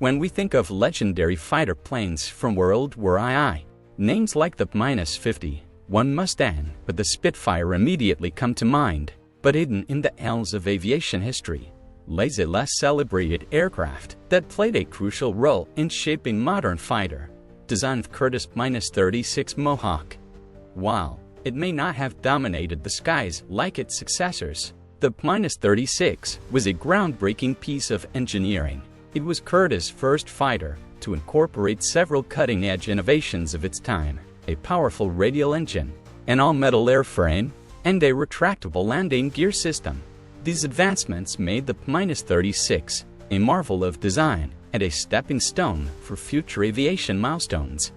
When we think of legendary fighter planes from World War II, names like the P-51 Mustang or the Spitfire immediately come to mind, but hidden in the annals of aviation history lays a less celebrated aircraft that played a crucial role in shaping modern fighter design, of Curtiss P-36 Mohawk. While it may not have dominated the skies like its successors, the P-36 was a groundbreaking piece of engineering. It was Curtiss' first fighter to incorporate several cutting-edge innovations of its time: a powerful radial engine, an all-metal airframe, and a retractable landing gear system. These advancements made the P-36 a marvel of design and a stepping stone for future aviation milestones.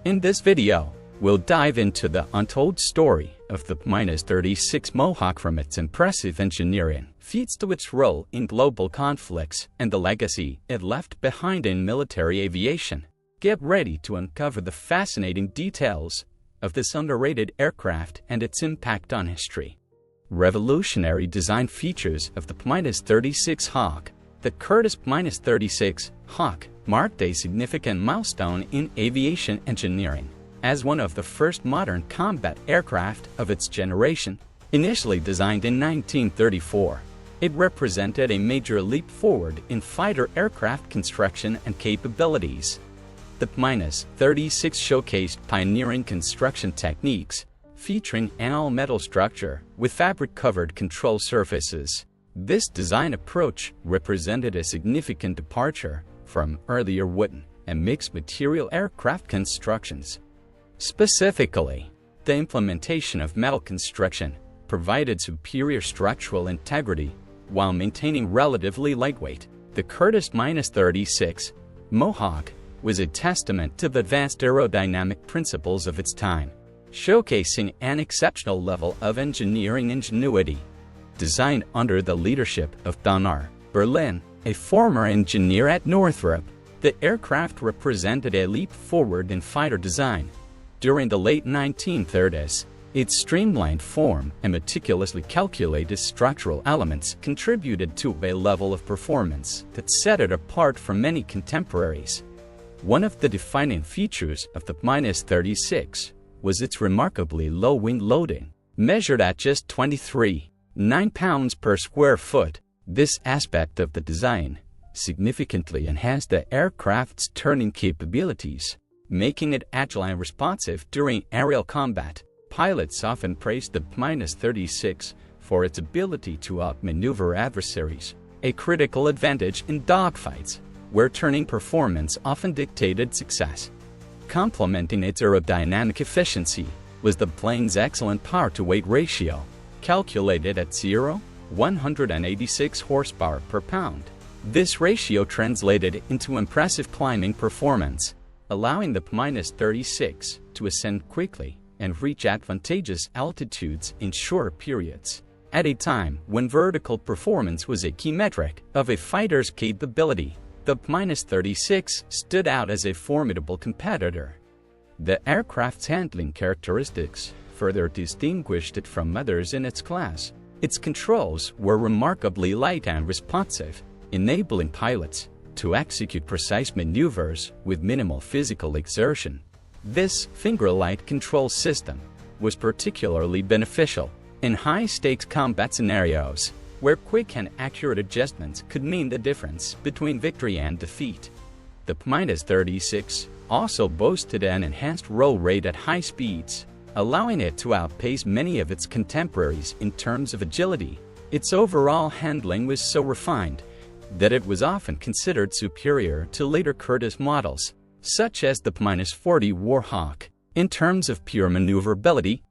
In this video, we'll dive into the untold story of the P-36 Mohawk, from its impressive engineering feats to its role in global conflicts and the legacy it left behind in military aviation. Get ready to uncover the fascinating details of this underrated aircraft and its impact on history. Revolutionary design features of the P-36 Hawk. The Curtiss P-36 Hawk marked a significant milestone in aviation engineering. As one of the first modern combat aircraft of its generation, initially designed in 1934, it represented a major leap forward in fighter aircraft construction and capabilities. The P-36 showcased pioneering construction techniques, featuring an all-metal structure with fabric-covered control surfaces. This design approach represented a significant departure from earlier wooden and mixed-material aircraft constructions. Specifically, the implementation of metal construction provided superior structural integrity while maintaining relatively lightweight. The Curtiss P-36 Mohawk was a testament to the advanced aerodynamic principles of its time, showcasing an exceptional level of engineering ingenuity. Designed under the leadership of Don R. Berlin, a former engineer at Northrop, the aircraft represented a leap forward in fighter design. During the late 1930s, its streamlined form and meticulously calculated structural elements contributed to a level of performance that set it apart from many contemporaries. One of the defining features of the P-36 was its remarkably low wing loading, measured at just 23.9 pounds per square foot. This aspect of the design significantly enhanced the aircraft's turning capabilities, making it agile and responsive during aerial combat. Pilots often praised the P-36 for its ability to outmaneuver adversaries, a critical advantage in dogfights, where turning performance often dictated success. Complementing its aerodynamic efficiency was the plane's excellent power-to-weight ratio, calculated at 186 horsepower per pound. This ratio translated into impressive climbing performance, allowing the P-36 to ascend quickly and reach advantageous altitudes in short periods. At a time when vertical performance was a key metric of a fighter's capability, the P-36 stood out as a formidable competitor. The aircraft's handling characteristics further distinguished it from others in its class. Its controls were remarkably light and responsive, enabling pilots to execute precise maneuvers with minimal physical exertion. This finger-light control system was particularly beneficial in high-stakes combat scenarios, where quick and accurate adjustments could mean the difference between victory and defeat. The P-36 also boasted an enhanced roll rate at high speeds, allowing it to outpace many of its contemporaries in terms of agility. Its overall handling was so refined that it was often considered superior to later Curtiss models, such as the P-40 Warhawk, in terms of pure maneuverability.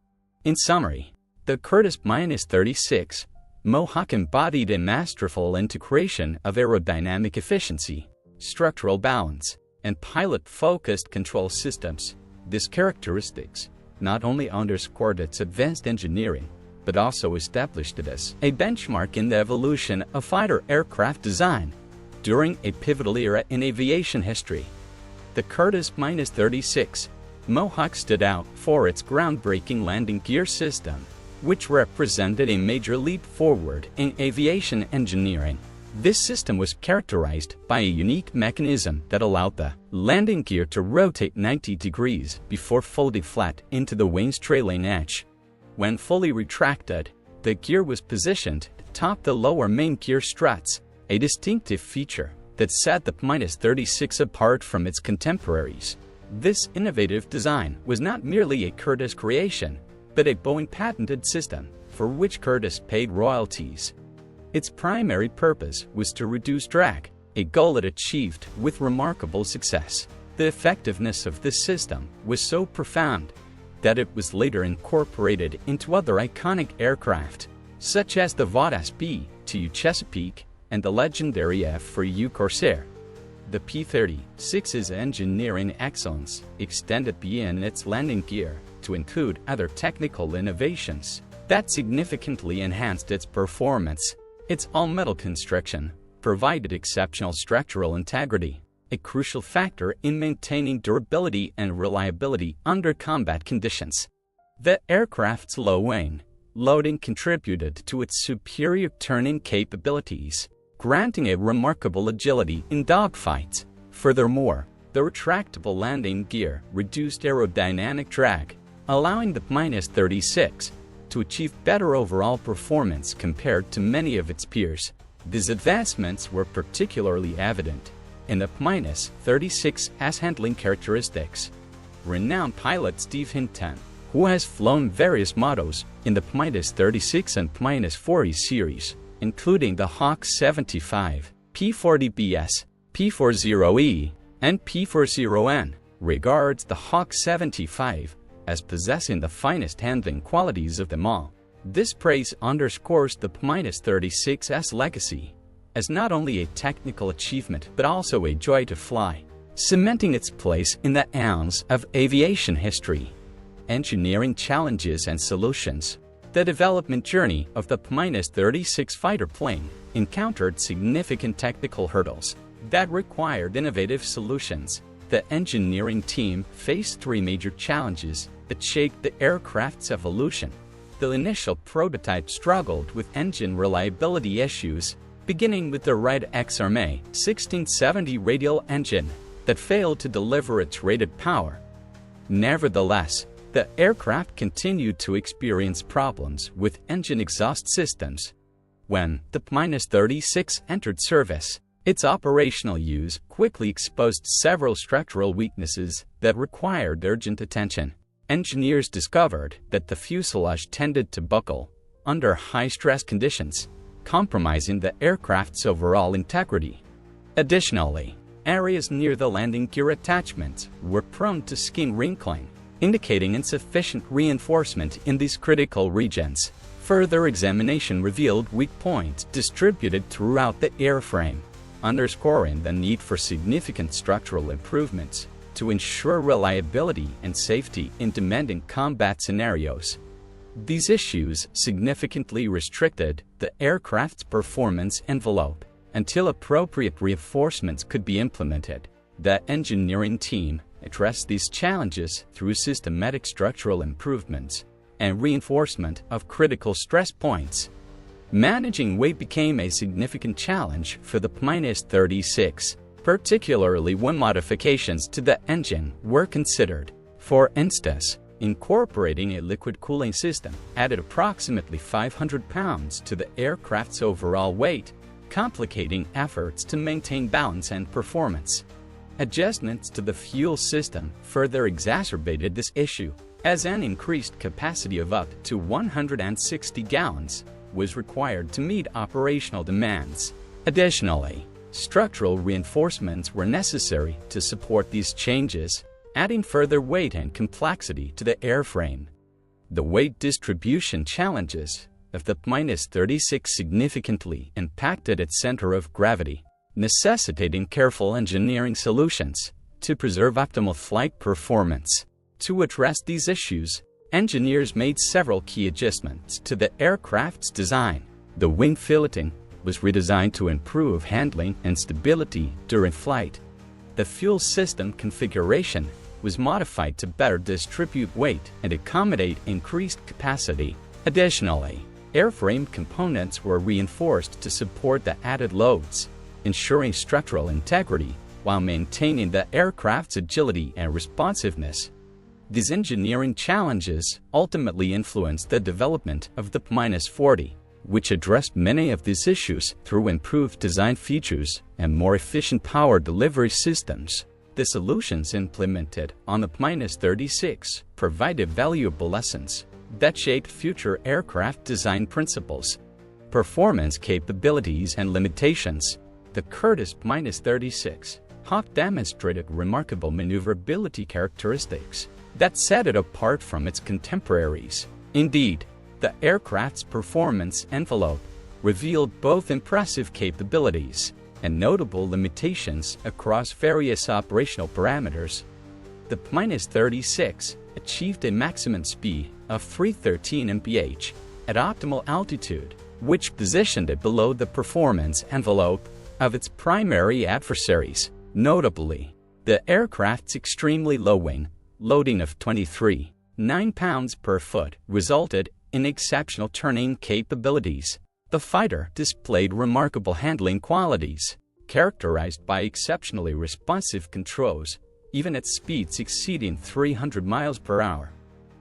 In summary, the Curtiss P-36 Mohawk embodied a masterful integration of aerodynamic efficiency, structural balance, and pilot-focused control systems. These characteristics not only underscored its advanced engineering, but also established it as a benchmark in the evolution of fighter aircraft design. During a pivotal era in aviation history, the Curtiss P-36 Mohawk stood out for its groundbreaking landing gear system, which represented a major leap forward in aviation engineering. This system was characterized by a unique mechanism that allowed the landing gear to rotate 90 degrees before folding flat into the wing's trailing edge. When fully retracted, the gear was positioned atop the lower main gear struts, a distinctive feature that set the P-36 apart from its contemporaries. This innovative design was not merely a Curtiss creation, but a Boeing patented system for which Curtiss paid royalties. Its primary purpose was to reduce drag, a goal it achieved with remarkable success. The effectiveness of this system was so profound that it was later incorporated into other iconic aircraft, such as the Wasp-2 Chesapeake and the legendary F-4U Corsair. The P-36's engineering excellence extended beyond its landing gear to include other technical innovations that significantly enhanced its performance. Its all-metal construction provided exceptional structural integrity, a crucial factor in maintaining durability and reliability under combat conditions. The aircraft's low wing loading contributed to its superior turning capabilities, granting a remarkable agility in dogfights. Furthermore, the retractable landing gear reduced aerodynamic drag, allowing the P-36 to achieve better overall performance compared to many of its peers. These advancements were particularly evident in the P-36's handling characteristics. Renowned pilot Steve Hinton, who has flown various models in the P-36 and P-40 series, including the Hawk 75, P-40BS, P-40E, and P-40N, regards the Hawk 75 as possessing the finest handling qualities of them all. This praise underscores the P-36's legacy as not only a technical achievement but also a joy to fly, cementing its place in the annals of aviation history. Engineering challenges and solutions. The development journey of the P-36 fighter plane encountered significant technical hurdles that required innovative solutions. The engineering team faced three major challenges that shaped the aircraft's evolution. The initial prototype struggled with engine reliability issues, beginning with the Red XRMA 1670 radial engine that failed to deliver its rated power. Nevertheless, the aircraft continued to experience problems with engine exhaust systems. When the P-36 entered service, its operational use quickly exposed several structural weaknesses that required urgent attention. Engineers discovered that the fuselage tended to buckle under high-stress conditions, compromising the aircraft's overall integrity. Additionally, areas near the landing gear attachments were prone to skin wrinkling, indicating insufficient reinforcement in these critical regions. Further examination revealed weak points distributed throughout the airframe, underscoring the need for significant structural improvements to ensure reliability and safety in demanding combat scenarios. These issues significantly restricted the aircraft's performance envelope until appropriate reinforcements could be implemented. The engineering team addressed these challenges through systematic structural improvements and reinforcement of critical stress points. Managing weight became a significant challenge for the P-36, particularly when modifications to the engine were considered. For instance, incorporating a liquid cooling system added approximately 500 pounds to the aircraft's overall weight, complicating efforts to maintain balance and performance. Adjustments to the fuel system further exacerbated this issue, as an increased capacity of up to 160 gallons was required to meet operational demands. Additionally, structural reinforcements were necessary to support these changes, adding further weight and complexity to the airframe. The weight distribution challenges of the P-36 significantly impacted its center of gravity, necessitating careful engineering solutions to preserve optimal flight performance. To address these issues, engineers made several key adjustments to the aircraft's design. The wing filleting was redesigned to improve handling and stability during flight. The fuel system configuration was modified to better distribute weight and accommodate increased capacity. Additionally, Airframe components were reinforced to support the added loads, ensuring structural integrity while maintaining the aircraft's agility and responsiveness. These engineering challenges ultimately influenced the development of the P-40, which addressed many of these issues through improved design features and more efficient power delivery systems. The solutions implemented on the P-36 provided valuable lessons that shaped future aircraft design principles, performance capabilities, and limitations. The Curtiss P-36 Hawk demonstrated remarkable maneuverability characteristics that set it apart from its contemporaries. Indeed, the aircraft's performance envelope revealed both impressive capabilities and notable limitations across various operational parameters. The P-36 achieved a maximum speed of 313 mph at optimal altitude, which positioned it below the performance envelope of its primary adversaries. Notably, the aircraft's extremely low wing loading of 23.9 pounds per foot resulted in exceptional turning capabilities. The fighter displayed remarkable handling qualities, characterized by exceptionally responsive controls, even at speeds exceeding 300 miles per hour.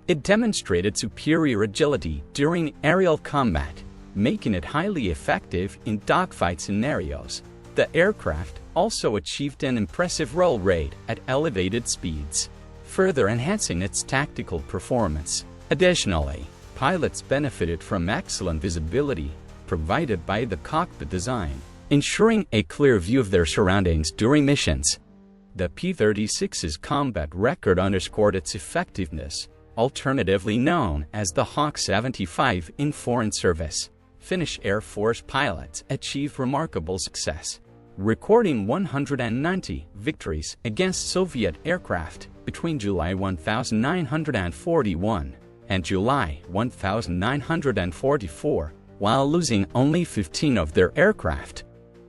It demonstrated superior agility during aerial combat, making it highly effective in dogfight scenarios. The aircraft also achieved an impressive roll rate at elevated speeds, further enhancing its tactical performance. Additionally, pilots benefited from excellent visibility provided by the cockpit design, ensuring a clear view of their surroundings during missions. The P-36's combat record underscored its effectiveness, alternatively known as the Hawk 75 in foreign service. Finnish Air Force pilots achieved remarkable success, recording 190 victories against Soviet aircraft between July 1941 and July 1944, while losing only 15 of their aircraft.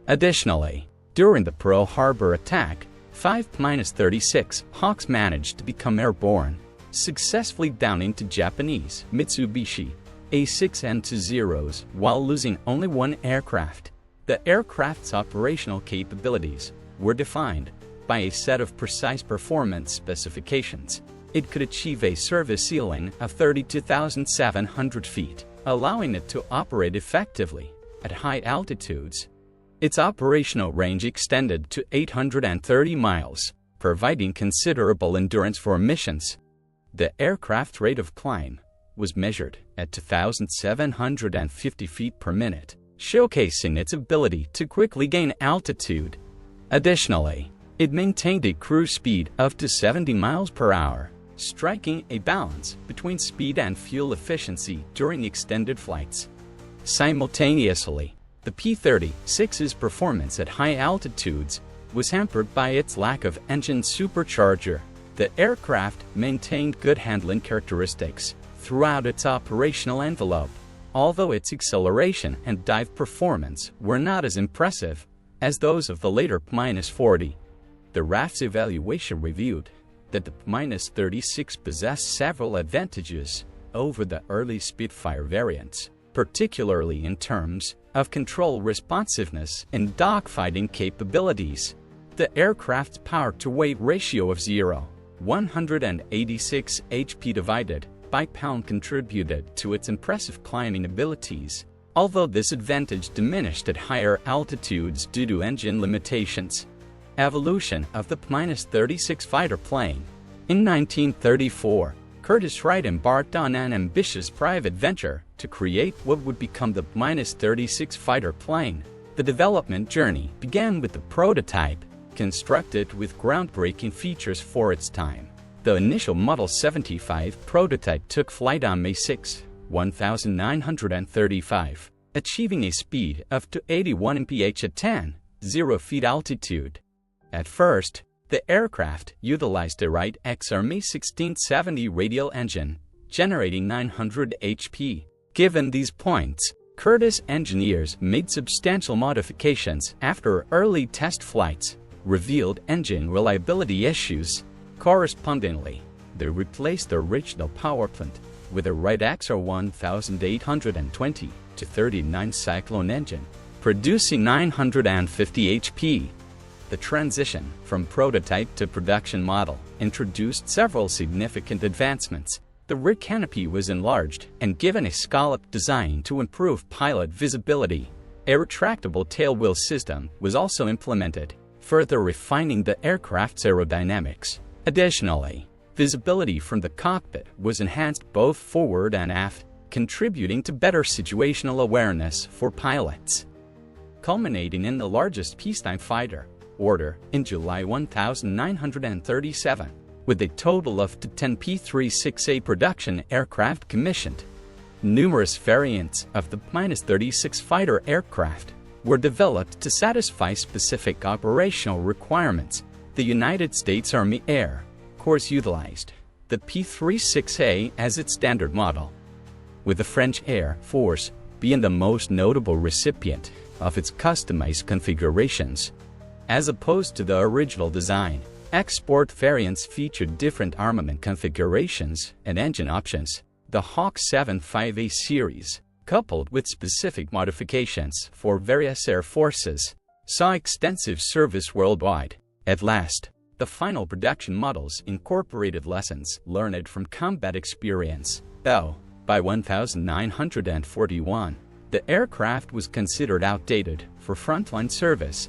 Additionally, during the Pearl Harbor attack, 5 P-36 Hawks managed to become airborne, successfully downing to Japanese Mitsubishi A6N20s while losing only one aircraft. The aircraft's operational capabilities were defined by a set of precise performance specifications. It could achieve a service ceiling of 32,700 feet, allowing it to operate effectively at high altitudes. Its operational range extended to 830 miles, providing considerable endurance for missions. The aircraft rate of climb was measured at 2,750 feet per minute, showcasing its ability to quickly gain altitude. Additionally, it maintained a cruise speed of up to 70 miles per hour, striking a balance between speed and fuel efficiency during extended flights. Simultaneously, the P-36's performance at high altitudes was hampered by its lack of engine supercharger. The aircraft maintained good handling characteristics throughout its operational envelope, although its acceleration and dive performance were not as impressive as those of the later P-40. The RAF's evaluation reviewed that the P-36 possessed several advantages over the early Spitfire variants, particularly in terms of control responsiveness and dogfighting capabilities. The aircraft's power-to-weight ratio of 0.186 HP divided by pound contributed to its impressive climbing abilities, although this advantage diminished at higher altitudes due to engine limitations. Evolution of the P-36 fighter plane. In 1934, Curtiss-Wright embarked on an ambitious private venture to create what would become the P-36 fighter plane. The development journey began with the prototype, constructed with groundbreaking features for its time. The initial Model 75 prototype took flight on May 6, 1935, achieving a speed of up to 81 mph at 10,000 feet altitude. At first, the aircraft utilized a Wright XRM 1670 radial engine, generating 900 HP. Given these points, Curtiss engineers made substantial modifications after early test flights revealed engine reliability issues. Correspondingly, they replaced the original Powerplant with a Wright XR1820-39 Cyclone engine, producing 950 HP. The transition from prototype to production model introduced several significant advancements. The rear canopy was enlarged and given a scalloped design to improve pilot visibility. A retractable tailwheel system was also implemented, further refining the aircraft's aerodynamics. Additionally, visibility from the cockpit was enhanced both forward and aft, contributing to better situational awareness for pilots. Culminating in the largest peacetime fighter order in July 1937, with a total of 10 P-36A production aircraft commissioned. Numerous variants of the P-36 fighter aircraft were developed to satisfy specific operational requirements. The United States Army Air Corps utilized the P-36A as its standard model, with the French Air Force being the most notable recipient of its customized configurations. As opposed to the original design, export variants featured different armament configurations and engine options. The Hawk 75A series, coupled with specific modifications for various air forces, saw extensive service worldwide. At last, the final production models incorporated lessons learned from combat experience, though, by 1941, the aircraft was considered outdated for frontline service.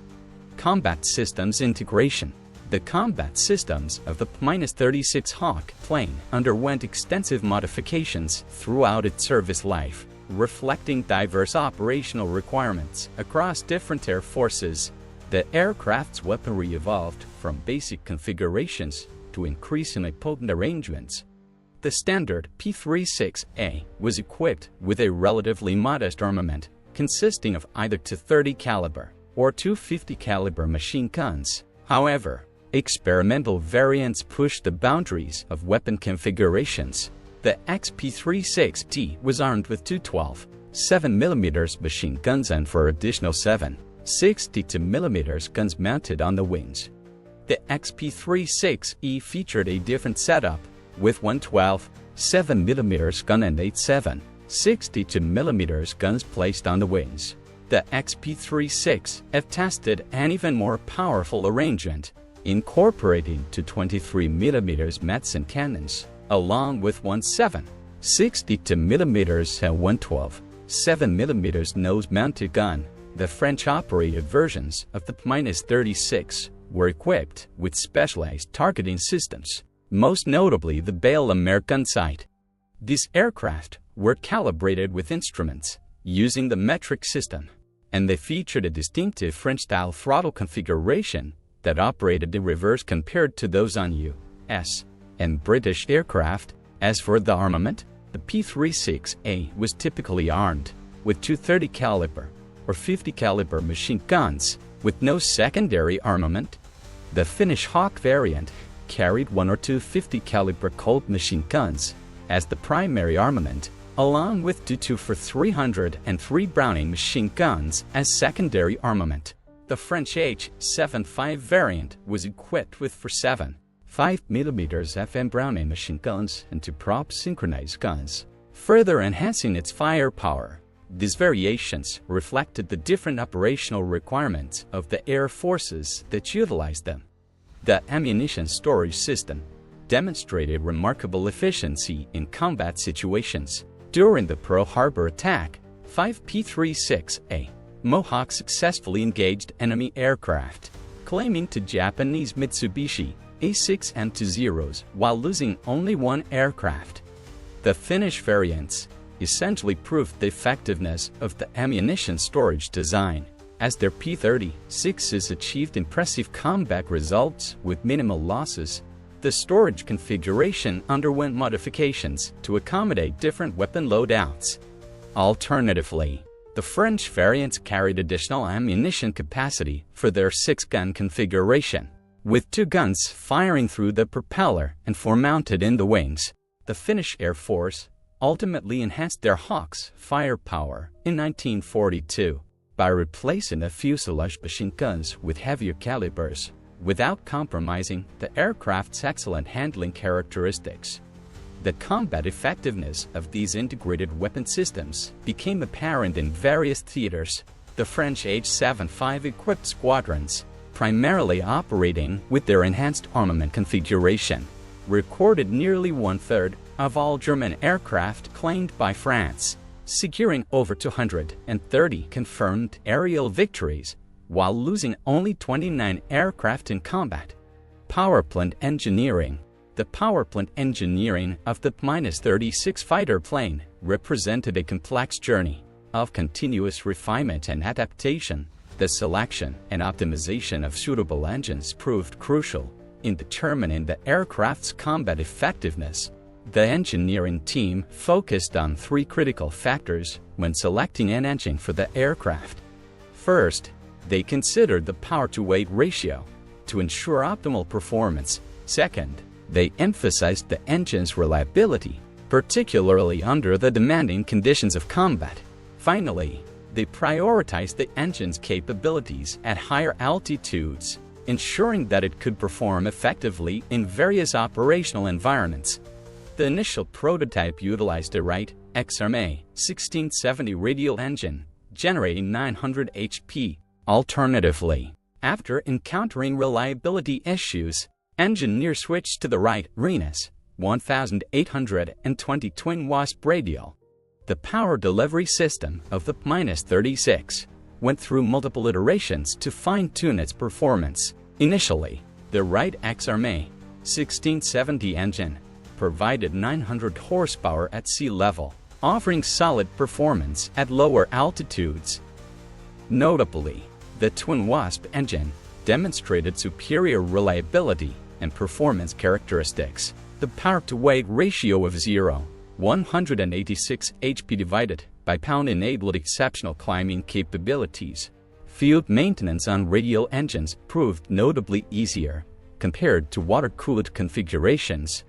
Combat systems integration. The combat systems of the P-36 Hawk plane underwent extensive modifications throughout its service life, reflecting diverse operational requirements across different air forces. The aircraft's weaponry evolved from basic configurations to increasingly potent arrangements. The standard P-36A was equipped with a relatively modest armament consisting of either .230 caliber or .250 caliber machine guns. However, experimental variants pushed the boundaries of weapon configurations. The XP-36 T was armed with two 12.7mm machine guns and four additional 7.62mm guns mounted on the wings. The XP-36E featured a different setup, with one 12.7mm gun and 8 7.62mm guns placed on the wings. The XP-36F tested an even more powerful arrangement, incorporating 223mm Madsen cannons, along with one 7.62mm and one 12.7mm nose-mounted gun. The French-operated versions of the P-36 were equipped with specialized targeting systems, most notably the Bale-Lemaire gun sight. These aircraft were calibrated with instruments using the metric system, and they featured a distinctive French-style throttle configuration that operated in reverse compared to those on U.S. and British aircraft. As for the armament, the P-36A was typically armed with .230 caliber or .50 caliber machine guns, with no secondary armament. The Finnish Hawk variant carried one or two .50 caliber Colt machine guns as the primary armament, along with two 300 and 3 Browning machine guns as secondary armament. The French H-75 variant was equipped with 4 7.5mm FM Browning machine guns and 2 prop synchronized guns, further enhancing its firepower. These variations reflected the different operational requirements of the air forces that utilized them. The ammunition storage system demonstrated remarkable efficiency in combat situations. During the Pearl Harbor attack, 5 P-36A Mohawks successfully engaged enemy aircraft, claiming to Japanese Mitsubishi A6M20s while losing only one aircraft. The Finnish variants essentially proved the effectiveness of the ammunition storage design, as their P-36s achieved impressive combat results with minimal losses. The storage configuration underwent modifications to accommodate different weapon loadouts. Alternatively, the French variants carried additional ammunition capacity for their 6-gun configuration, with 2 guns firing through the propeller and 4 mounted in the wings. The Finnish Air Force ultimately enhanced their Hawks' firepower in 1942 by replacing the fuselage machine guns with heavier calibers, without compromising the aircraft's excellent handling characteristics. The combat effectiveness of these integrated weapon systems became apparent in various theaters. The French H-75 equipped squadrons, primarily operating with their enhanced armament configuration, recorded nearly one-third of all German aircraft claimed by France, securing over 230 confirmed aerial victories, while losing only 29 aircraft in combat. Powerplant Engineering. The powerplant engineering of the P-36 fighter plane represented a complex journey of continuous refinement and adaptation. The selection and optimization of suitable engines proved crucial in determining the aircraft's combat effectiveness. The engineering team focused on three critical factors when selecting an engine for the aircraft. First, they considered the power-to-weight ratio to ensure optimal performance. Second, they emphasized the engine's reliability, particularly under the demanding conditions of combat. Finally, they prioritized the engine's capabilities at higher altitudes, ensuring that it could perform effectively in various operational environments. The initial prototype utilized a Wright XRMA 1670 radial engine, generating 900 HP. Alternatively, after encountering reliability issues, engineers switched to the Wright Renus 1820 twin Wasp radial. The power delivery system of the P-36 went through multiple iterations to fine-tune its performance. Initially, the Wright XRMA 1670 engine provided 900 horsepower at sea level, offering solid performance at lower altitudes. Notably, the twin Wasp engine demonstrated superior reliability and performance characteristics. The power-to-weight ratio of 186 HP divided by pound enabled exceptional climbing capabilities. Field maintenance on radial engines proved notably easier compared to water-cooled configurations.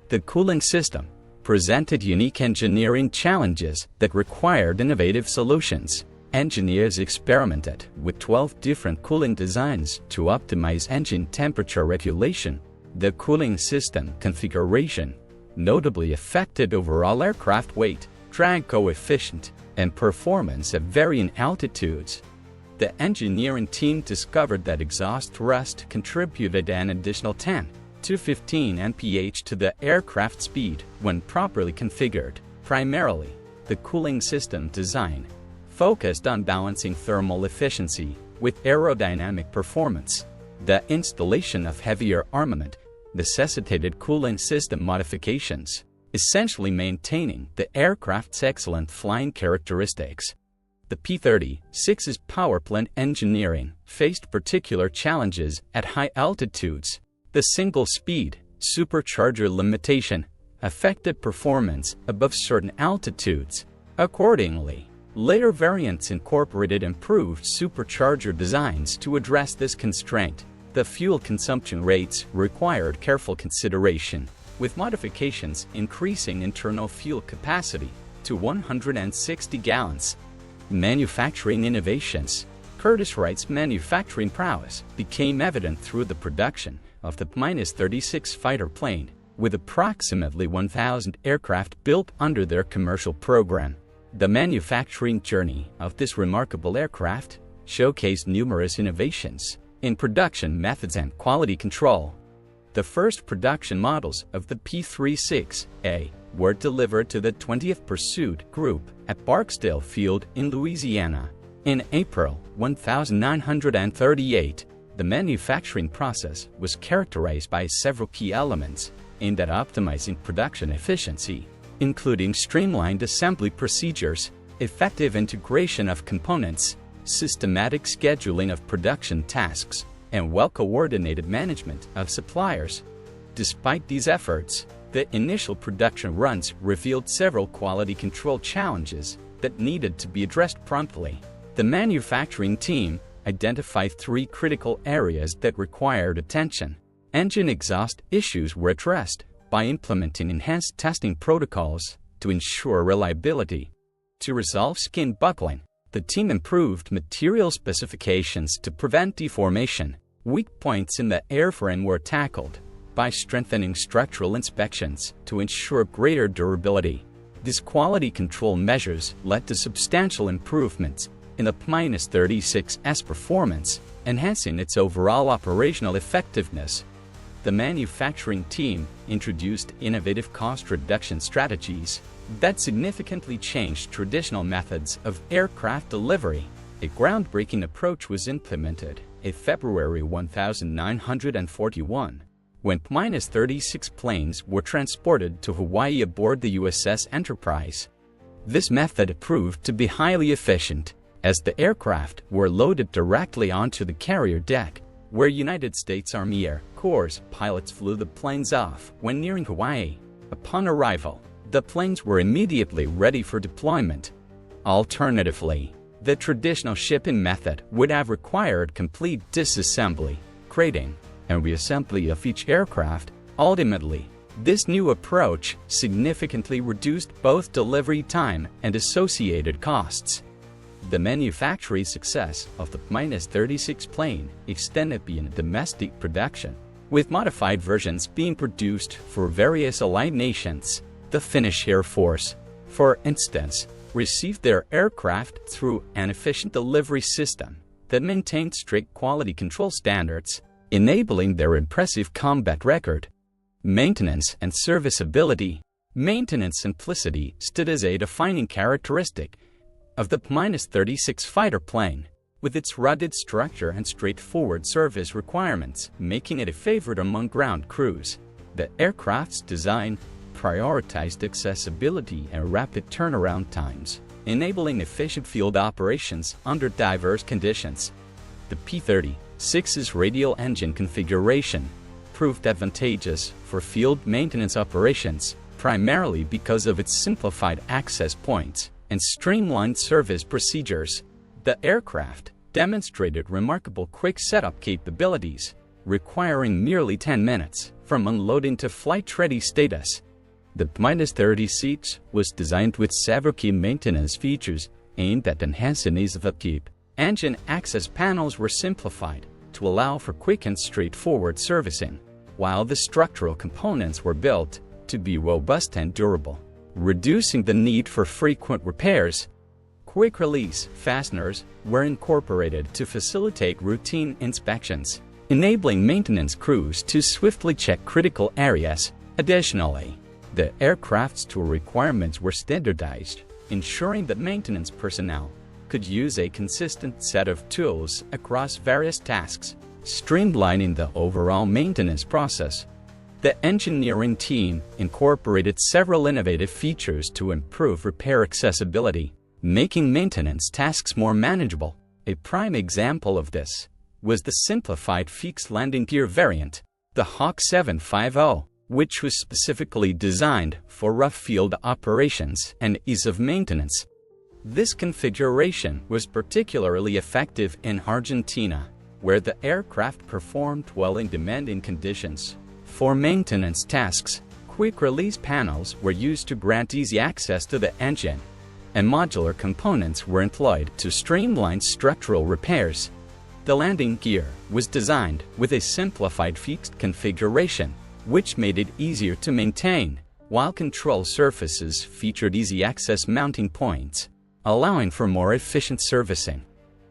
The cooling system presented unique engineering challenges that required innovative solutions. Engineers experimented with 12 different cooling designs to optimize engine temperature regulation. The cooling system configuration notably affected overall aircraft weight, drag coefficient, and performance at varying altitudes. The engineering team discovered that exhaust thrust contributed an additional 10 to 15 mph to the aircraft speed when properly configured. Primarily, the cooling system design focused on balancing thermal efficiency with aerodynamic performance. The installation of heavier armament necessitated cooling system modifications, essentially maintaining the aircraft's excellent flying characteristics. The P-36's powerplant engineering faced particular challenges at high altitudes. The single-speed supercharger limitation affected performance above certain altitudes. Accordingly, later variants incorporated improved supercharger designs to address this constraint. The fuel consumption rates required careful consideration, with modifications increasing internal fuel capacity to 160 gallons. Manufacturing innovations. Curtiss-Wright's manufacturing prowess became evident through the production of the P-36 fighter plane, with approximately 1,000 aircraft built under their commercial program. The manufacturing journey of this remarkable aircraft showcased numerous innovations in production methods and quality control. The first production models of the P-36A were delivered to the 20th Pursuit Group at Barksdale Field in Louisiana. In April 1938, the manufacturing process was characterized by several key elements aimed at optimizing production efficiency, including streamlined assembly procedures, effective integration of components, systematic scheduling of production tasks, and well-coordinated management of suppliers. Despite these efforts, the initial production runs revealed several quality control challenges that needed to be addressed promptly. The manufacturing team identified three critical areas that required attention. Engine exhaust issues were addressed by implementing enhanced testing protocols to ensure reliability. To resolve skin buckling, the team improved material specifications to prevent deformation. Weak points in the airframe were tackled, by strengthening structural inspections to ensure greater durability. These quality control measures led to substantial improvements in the P-36's performance, enhancing its overall operational effectiveness. The manufacturing team introduced innovative cost reduction strategies that significantly changed traditional methods of aircraft delivery. A groundbreaking approach was implemented in February 1941, when P-36 planes were transported to Hawaii aboard the USS Enterprise. This method proved to be highly efficient, as the aircraft were loaded directly onto the carrier deck, where United States Army Air Corps pilots flew the planes off when nearing Hawaii. Upon arrival, the planes were immediately ready for deployment. Alternatively, the traditional shipping method would have required complete disassembly, crating, and reassembly of each aircraft. Ultimately, this new approach significantly reduced both delivery time and associated costs. The manufacturing success of the P-36 plane extended beyond domestic production, with modified versions being produced for various allied nations. The Finnish Air Force, for instance, received their aircraft through an efficient delivery system that maintained strict quality control standards, enabling their impressive combat record. Maintenance and serviceability. Maintenance simplicity stood as a defining characteristic of the P-36 fighter plane, with its rugged structure and straightforward service requirements, making it a favorite among ground crews. The aircraft's design prioritized accessibility and rapid turnaround times, enabling efficient field operations under diverse conditions. The P-36's radial engine configuration proved advantageous for field maintenance operations, primarily because of its simplified access points and streamlined service procedures. The aircraft demonstrated remarkable quick setup capabilities, requiring merely 10 minutes from unloading to flight-ready status. The P-36 was designed with several key maintenance features aimed at enhancing ease of upkeep. Engine access panels were simplified to allow for quick and straightforward servicing, while the structural components were built to be robust and durable, reducing the need for frequent repairs. Quick-release fasteners were incorporated to facilitate routine inspections, enabling maintenance crews to swiftly check critical areas. Additionally, the aircraft's tool requirements were standardized, ensuring that maintenance personnel could use a consistent set of tools across various tasks, streamlining the overall maintenance process. The engineering team incorporated several innovative features to improve repair accessibility, making maintenance tasks more manageable. A prime example of this was the simplified fixed landing gear variant, the Hawk 750, which was specifically designed for rough field operations and ease of maintenance. This configuration was particularly effective in Argentina, where the aircraft performed well in demanding conditions. For maintenance tasks, quick-release panels were used to grant easy access to the engine, and modular components were employed to streamline structural repairs. The landing gear was designed with a simplified fixed configuration, which made it easier to maintain, while control surfaces featured easy access mounting points, allowing for more efficient servicing.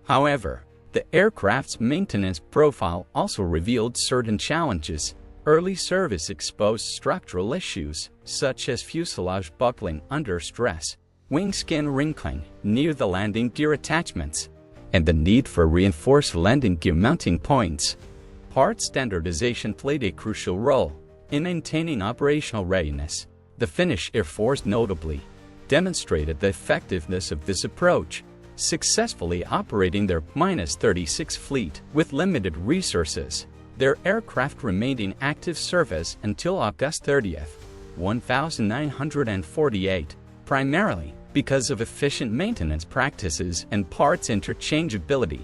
However, the aircraft's maintenance profile also revealed certain challenges. Early service exposed structural issues, such as fuselage buckling under stress, wing skin wrinkling near the landing gear attachments, and the need for reinforced landing gear mounting points. Part standardization played a crucial role in maintaining operational readiness. The Finnish Air Force notably demonstrated the effectiveness of this approach, successfully operating their P-36 fleet with limited resources. Their aircraft remained in active service until August 30, 1948, primarily because of efficient maintenance practices and parts interchangeability.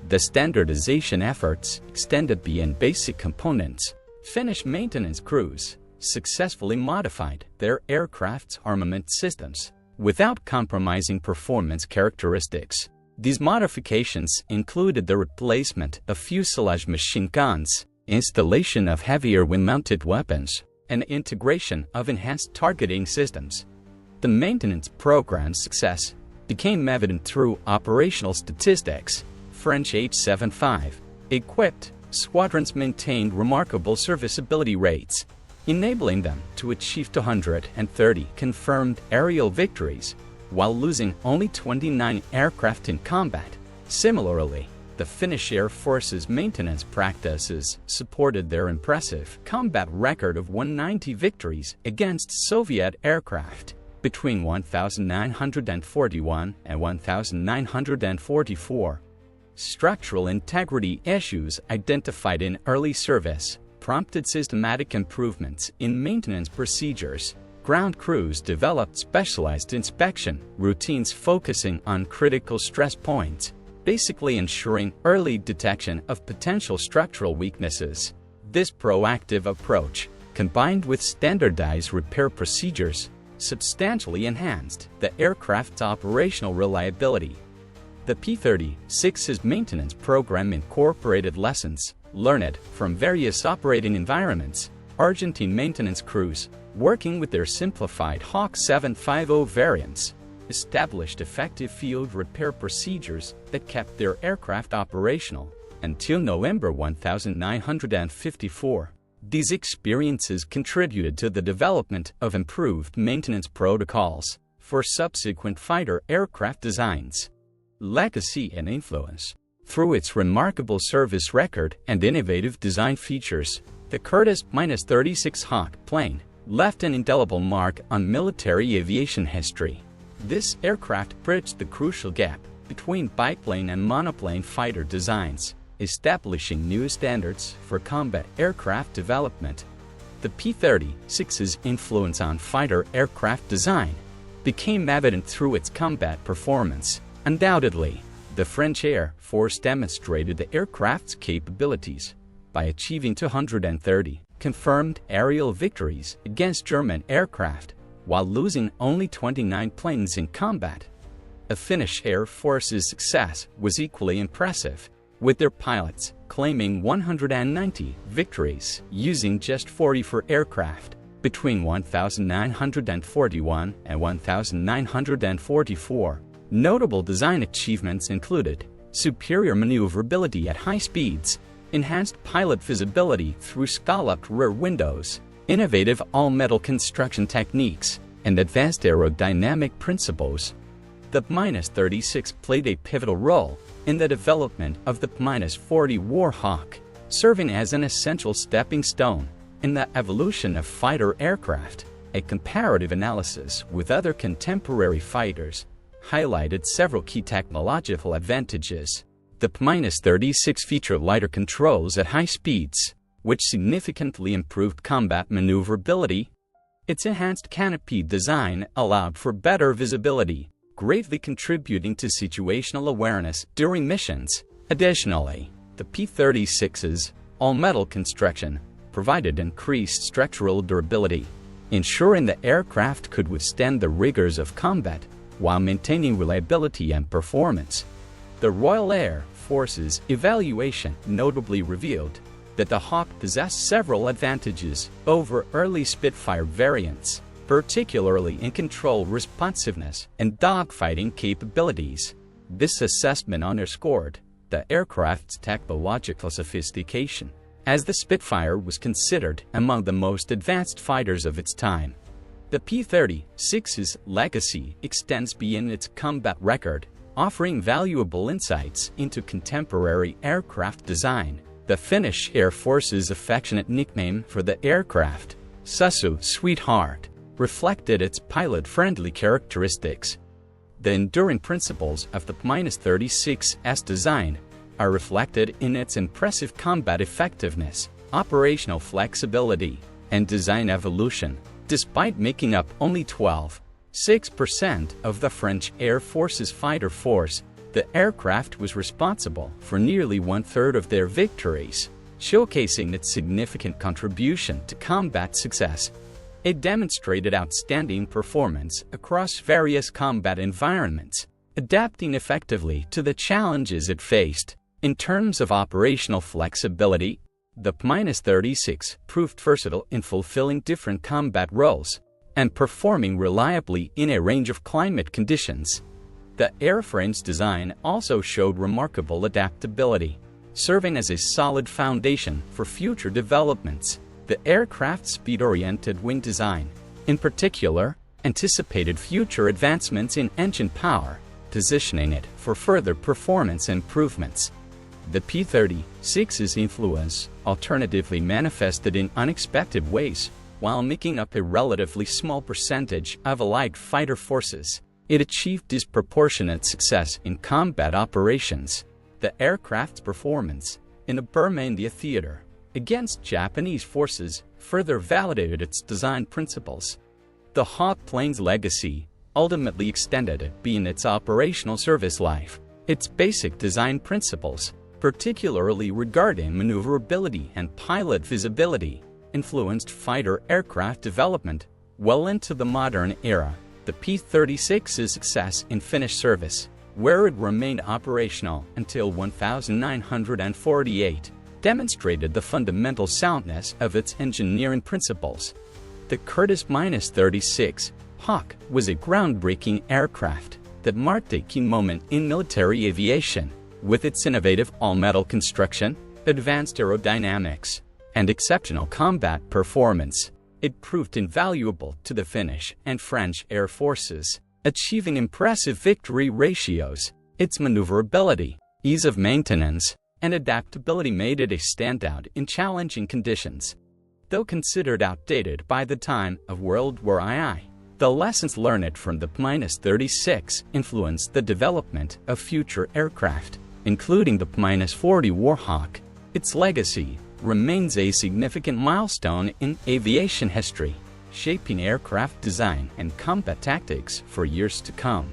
The standardization efforts extended beyond basic components. Finnish maintenance crews successfully modified their aircraft's armament systems without compromising performance characteristics. These modifications included the replacement of fuselage machine guns, installation of heavier wing-mounted weapons, and integration of enhanced targeting systems. The maintenance program's success became evident through operational statistics. French H-75 equipped squadrons maintained remarkable serviceability rates, enabling them to achieve 230 confirmed aerial victories while losing only 29 aircraft in combat. Similarly, the Finnish Air Force's maintenance practices supported their impressive combat record of 190 victories against Soviet aircraft between 1941 and 1944. Structural integrity issues identified in early service prompted systematic improvements in maintenance procedures. Ground crews developed specialized inspection routines focusing on critical stress points, basically ensuring early detection of potential structural weaknesses. This proactive approach, combined with standardized repair procedures, substantially enhanced the aircraft's operational reliability. The P-36's maintenance program incorporated lessons learned from various operating environments. Argentine maintenance crews, working with their simplified Hawk 750 variants, established effective field repair procedures that kept their aircraft operational until November 1954. These experiences contributed to the development of improved maintenance protocols for subsequent fighter aircraft designs. Legacy and influence. Through its remarkable service record and innovative design features, the Curtiss-36 Hawk plane left an indelible mark on military aviation history. This aircraft bridged the crucial gap between biplane and monoplane fighter designs, establishing new standards for combat aircraft development. The P-36's influence on fighter aircraft design became evident through its combat performance. Undoubtedly, the French Air Force demonstrated the aircraft's capabilities by achieving 230 confirmed aerial victories against German aircraft while losing only 29 planes in combat. The Finnish Air Force's success was equally impressive, with their pilots claiming 190 victories using just 44 aircraft between 1941 and 1944. Notable design achievements included superior maneuverability at high speeds, enhanced pilot visibility through scalloped rear windows, innovative all-metal construction techniques, and advanced aerodynamic principles. The P-36 played a pivotal role in the development of the P-40 Warhawk, serving as an essential stepping stone in the evolution of fighter aircraft. A comparative analysis with other contemporary fighters highlighted several key technological advantages. The P-36 featured lighter controls at high speeds, which significantly improved combat maneuverability. Its enhanced canopy design allowed for better visibility, greatly contributing to situational awareness during missions. Additionally, the P-36's all-metal construction provided increased structural durability, ensuring the aircraft could withstand the rigors of combat while maintaining reliability and performance. The Royal Air Force's evaluation notably revealed that the Hawk possessed several advantages over early Spitfire variants, particularly in control responsiveness and dogfighting capabilities. This assessment underscored the aircraft's technological sophistication, as the Spitfire was considered among the most advanced fighters of its time. The P-36's legacy extends beyond its combat record, offering valuable insights into contemporary aircraft design. The Finnish Air Force's affectionate nickname for the aircraft, Sussu Sweetheart, reflected its pilot-friendly characteristics. The enduring principles of the P-36's design are reflected in its impressive combat effectiveness, operational flexibility, and design evolution. Despite making up only 12.6% of the French Air Force's fighter force, the aircraft was responsible for nearly one-third of their victories, showcasing its significant contribution to combat success. It demonstrated outstanding performance across various combat environments, adapting effectively to the challenges it faced. In terms of operational flexibility, The P-36 proved versatile in fulfilling different combat roles and performing reliably in a range of climate conditions. The airframe's design also showed remarkable adaptability, serving as a solid foundation for future developments. The aircraft's speed-oriented wing design, in particular, anticipated future advancements in engine power, positioning it for further performance improvements. The P-36's influence alternatively manifested in unexpected ways. While making up a relatively small percentage of Allied fighter forces, it achieved disproportionate success in combat operations. The aircraft's performance in the Burma-India theater against Japanese forces further validated its design principles. The Hawk plane's legacy ultimately extended beyond its operational service life. Its basic design principles, particularly regarding maneuverability and pilot visibility, influenced fighter aircraft development well into the modern era. The P-36's success in Finnish service, where it remained operational until 1948, demonstrated the fundamental soundness of its engineering principles. The Curtiss-36 Hawk was a groundbreaking aircraft that marked a key moment in military aviation. With its innovative all-metal construction, advanced aerodynamics, and exceptional combat performance, it proved invaluable to the Finnish and French air forces, achieving impressive victory ratios. Its maneuverability, ease of maintenance, and adaptability made it a standout in challenging conditions. Though considered outdated by the time of World War II, the lessons learned from the P-36 influenced the development of future aircraft, including the P-40 Warhawk. Its legacy remains a significant milestone in aviation history, shaping aircraft design and combat tactics for years to come.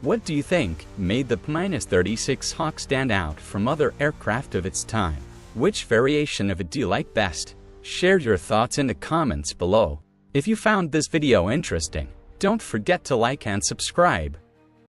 What do you think made the P-36 Hawk stand out from other aircraft of its time? Which variation of it do you like best? Share your thoughts in the comments below. If you found this video interesting, don't forget to like and subscribe.